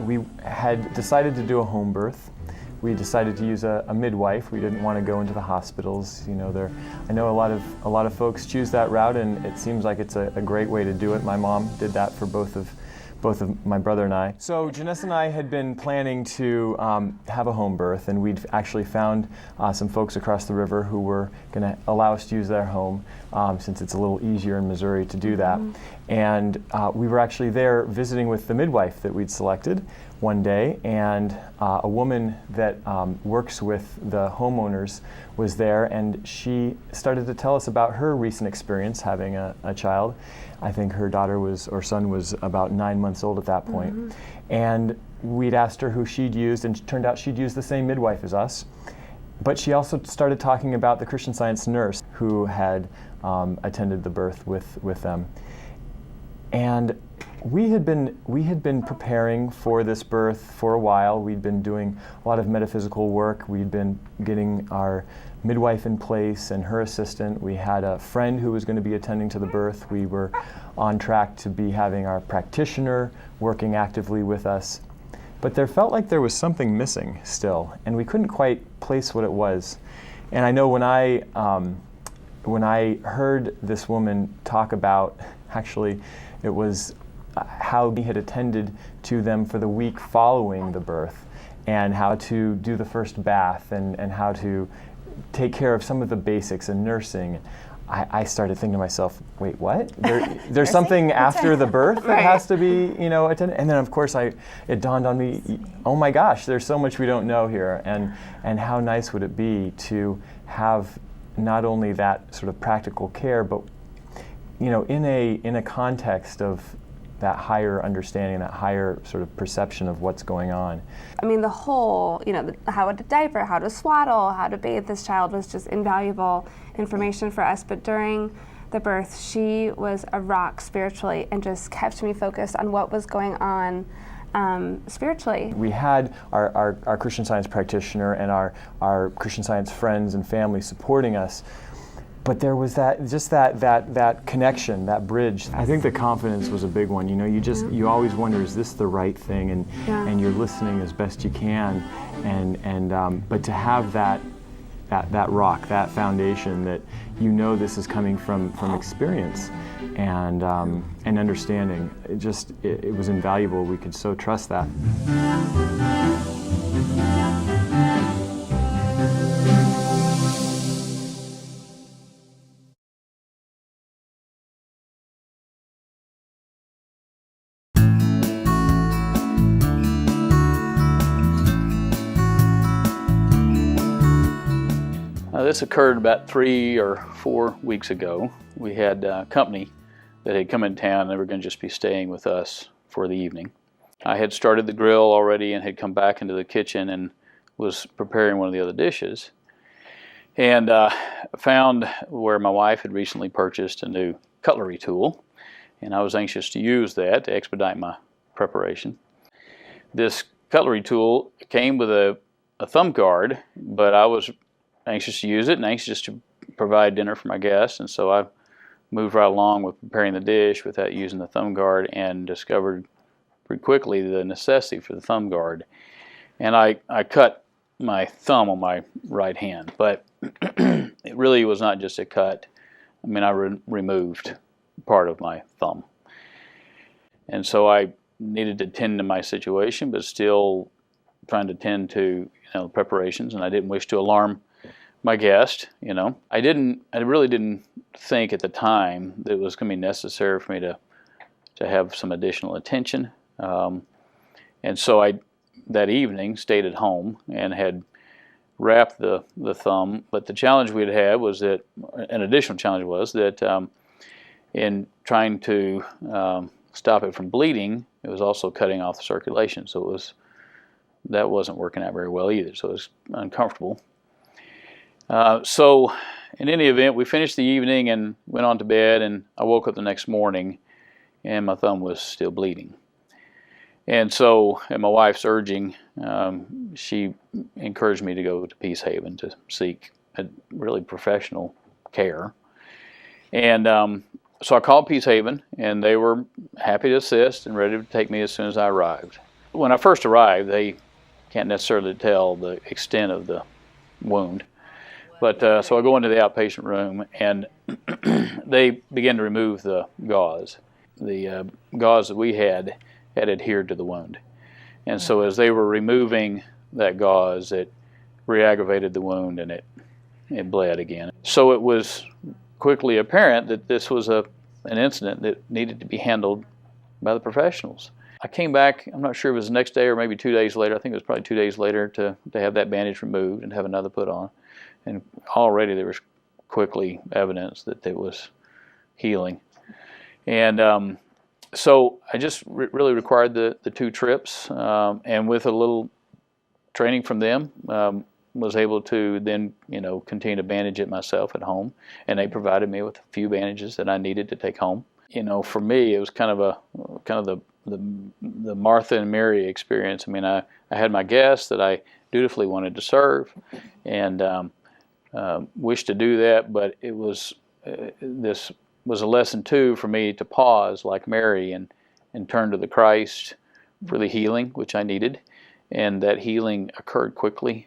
we had decided to do a home birth. We decided to use a midwife. We didn't want to go into the hospitals. You know, I know a lot of folks choose that route, and it seems like it's a great way to do it. My mom did that for both of my brother and I. So Janessa and I had been planning to have a home birth, and we'd actually found some folks across the river who were going to allow us to use their home, since it's a little easier in Missouri to do that. And we were actually there visiting with the midwife that we'd selected one day, and a woman that works with the homeowners was there, and she started to tell us about her recent experience having a child. I think her son was about 9 months old at that point. And we'd asked her who she'd used, and it turned out she'd used the same midwife as us. But she also started talking about the Christian Science nurse who had attended the birth with them. And we had been preparing for this birth for a while. We'd been doing a lot of metaphysical work. We'd been getting our midwife in place and her assistant. We had a friend who was going to be attending to the birth. We were on track to be having our practitioner working actively with us. But there felt like there was something missing still, and we couldn't quite place what it was. And I know when I heard this woman talk about, actually, it was how he had attended to them for the week following the birth, and how to do the first bath, and how to take care of some of the basics in nursing. I started thinking to myself, wait, what? There's something after the birth that has to be, attended? And then of course it dawned on me, oh my gosh, there's so much we don't know here, and how nice would it be to have not only that sort of practical care, but in a context of that higher understanding, that higher sort of perception of what's going on. I mean, the whole, how to diaper, how to swaddle, how to bathe this child was just invaluable information for us. But during the birth, she was a rock spiritually and just kept me focused on what was going on spiritually. We had our Christian Science practitioner and our Christian Science friends and family supporting us. But there was that connection, that bridge. I think the confidence was a big one. You always wonder, is this the right thing? And you're listening as best you can. But to have that rock, that foundation, that this is coming from experience and understanding. It was invaluable. We could so trust that. This occurred about 3 or 4 weeks ago. We had a company that had come in town, and they were going to just be staying with us for the evening. I had started the grill already and had come back into the kitchen and was preparing one of the other dishes, and found where my wife had recently purchased a new cutlery tool, and I was anxious to use that to expedite my preparation. This cutlery tool came with a thumb guard, but I was anxious to use it and anxious to provide dinner for my guests, and so I moved right along with preparing the dish without using the thumb guard, and discovered pretty quickly the necessity for the thumb guard. And I cut my thumb on my right hand, but it really was not just a cut. I mean, I removed part of my thumb, and so I needed to tend to my situation, but still trying to tend to preparations, and I didn't wish to alarm my guest. I really didn't think at the time that it was going to be necessary for me to have some additional attention, and so I that evening stayed at home and had wrapped the thumb. But the challenge we'd had was that an additional challenge was that in trying to stop it from bleeding, it was also cutting off the circulation, so that wasn't working out very well either, so it was uncomfortable. So in any event, we finished the evening and went on to bed, and I woke up the next morning and my thumb was still bleeding. And so, at my wife's urging, she encouraged me to go to Peace Haven to seek a really professional care. And so I called Peace Haven, and they were happy to assist and ready to take me as soon as I arrived. When I first arrived, they can't necessarily tell the extent of the wound. But so I go into the outpatient room, and they begin to remove the gauze. The gauze that we had adhered to the wound. And so as they were removing that gauze, it re-aggravated the wound, and it bled again. So it was quickly apparent that this was an incident that needed to be handled by the professionals. I came back, I'm not sure if it was the next day or maybe 2 days later. I think it was probably 2 days later to have that bandage removed and have another put on. And already there was quickly evidence that it was healing. And so I just really required the 2 trips, and with a little training from them, was able to then, continue to bandage it myself at home. And they provided me with a few bandages that I needed to take home. For me, it was kind of the Martha and Mary experience. I mean, I had my guests that I dutifully wanted to serve, and wished to do that, but it was this was a lesson too for me to pause like Mary and turn to the Christ for the healing which I needed, and that healing occurred quickly.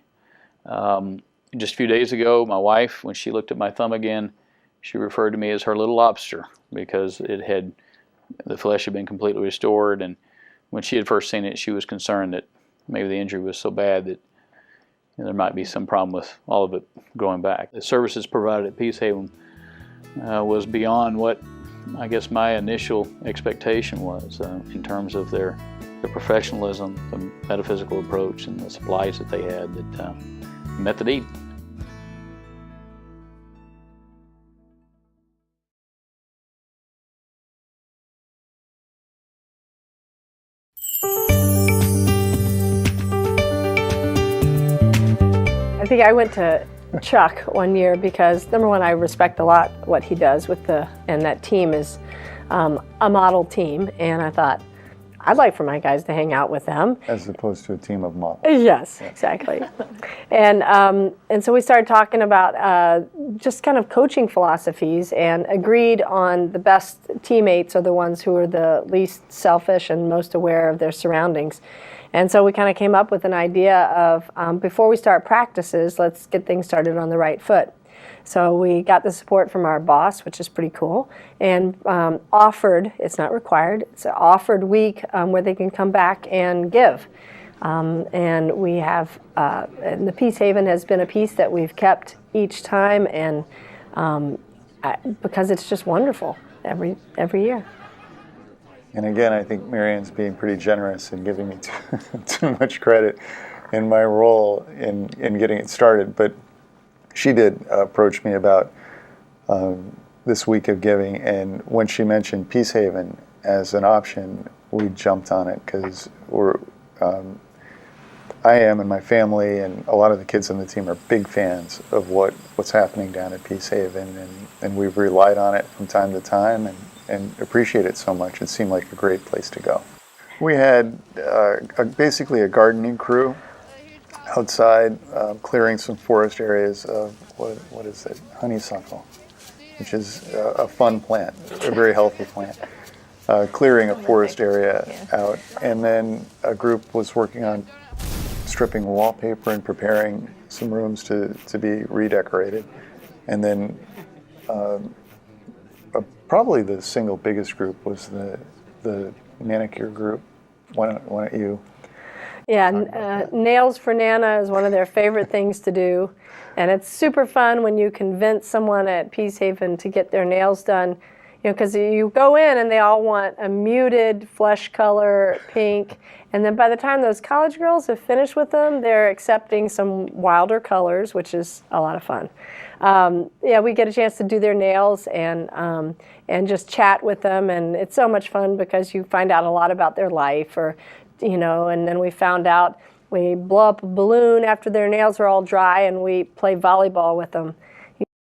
Just a few days ago, my wife, when she looked at my thumb again, she referred to me as her little lobster, because the flesh had been completely restored, and when she had first seen it, she was concerned that maybe the injury was so bad that there might be some problem with all of it going back. The services provided at Peacehaven was beyond what I guess my initial expectation was in terms of their professionalism, the metaphysical approach, and the supplies that they had that met the need. I think I went to Chuck one year because, number one, I respect a lot what he does and that team is a model team, and I thought, I'd like for my guys to hang out with them. As opposed to a team of models. Yes, exactly. And so we started talking about just kind of coaching philosophies, and agreed on the best teammates are the ones who are the least selfish and most aware of their surroundings. And so we kind of came up with an idea of before we start practices, let's get things started on the right foot. So we got the support from our boss, which is pretty cool, and offered, it's not required, it's an offered week where they can come back and give. And we have, and the Peacehaven has been a piece that we've kept each time, and because it's just wonderful every year. And again, I think Marianne's being pretty generous in giving me too much credit in my role in getting it started. But she did approach me about this week of giving, and when she mentioned Peacehaven as an option, we jumped on it because I am, and my family and a lot of the kids on the team are big fans of what's happening down at Peacehaven, and we've relied on it from time to time and appreciate it so much. It seemed like a great place to go. We had basically a gardening crew outside, clearing some forest areas of, what is it, honeysuckle, which is a fun plant, a very healthy plant. Clearing a forest area out, and then a group was working on stripping wallpaper and preparing some rooms to be redecorated. And then probably the single biggest group was the manicure group. Why don't you? Yeah, Nails for Nana is one of their favorite things to do, and it's super fun when you convince someone at Peacehaven to get their nails done. Because you go in and they all want a muted flesh color, pink, and then by the time those college girls have finished with them, they're accepting some wilder colors, which is a lot of fun. We get a chance to do their nails and just chat with them, and it's so much fun because you find out a lot about their life, and then we found out we blow up a balloon after their nails are all dry, and we play volleyball with them.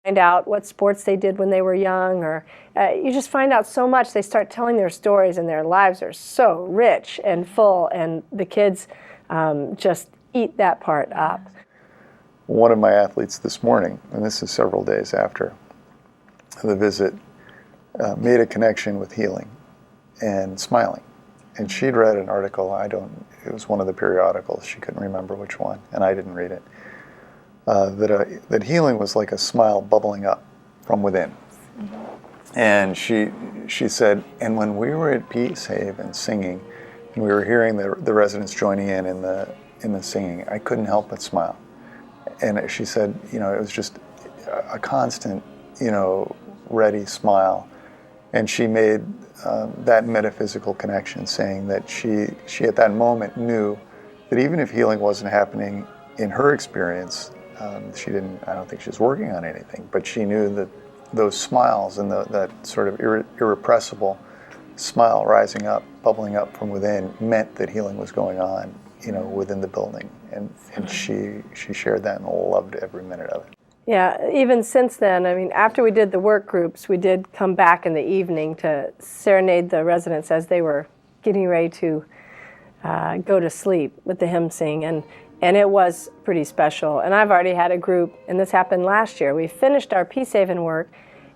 Find out what sports they did when they were young, or you just find out so much. They start telling their stories, and their lives are so rich and full, and the kids just eat that part up. One of my athletes this morning, and this is several days after the visit, made a connection with healing and smiling. and she'd read an article, it was one of the periodicals, she couldn't remember which one, and I didn't read it, that healing was like a smile bubbling up from within. And she said, and when we were at Peace Haven singing, and we were hearing the residents joining in the singing, I couldn't help but smile. And she said, it was just a constant, ready smile. And she made that metaphysical connection, saying that she at that moment knew that even if healing wasn't happening in her experience, I don't think she was working on anything, but she knew that those smiles and that sort of irrepressible smile rising up, bubbling up from within, meant that healing was going on, within the building. And she shared that and loved every minute of it. Yeah, even since then, after we did the work groups, we did come back in the evening to serenade the residents as they were getting ready to go to sleep with the hymn sing, and it was pretty special. And I've already had a group, and this happened last year. We finished our Peace Haven work,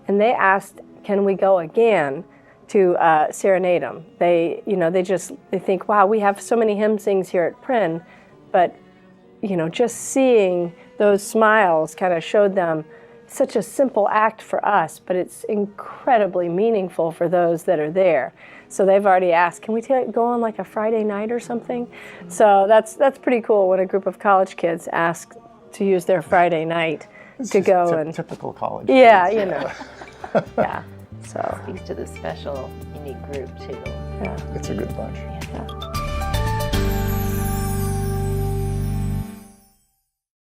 and they asked, can we go again to serenade them? They think, wow, we have so many hymn sings here at Prynne, but just seeing those smiles kind of showed them such a simple act for us, but it's incredibly meaningful for those that are there. So they've already asked, can we go on like a Friday night or something? So that's pretty cool when a group of college kids ask to use their Friday night to go and typical college. Yeah, kids. Yeah. So Speaks to the special, unique group too. yeah. It's a good bunch. Yeah.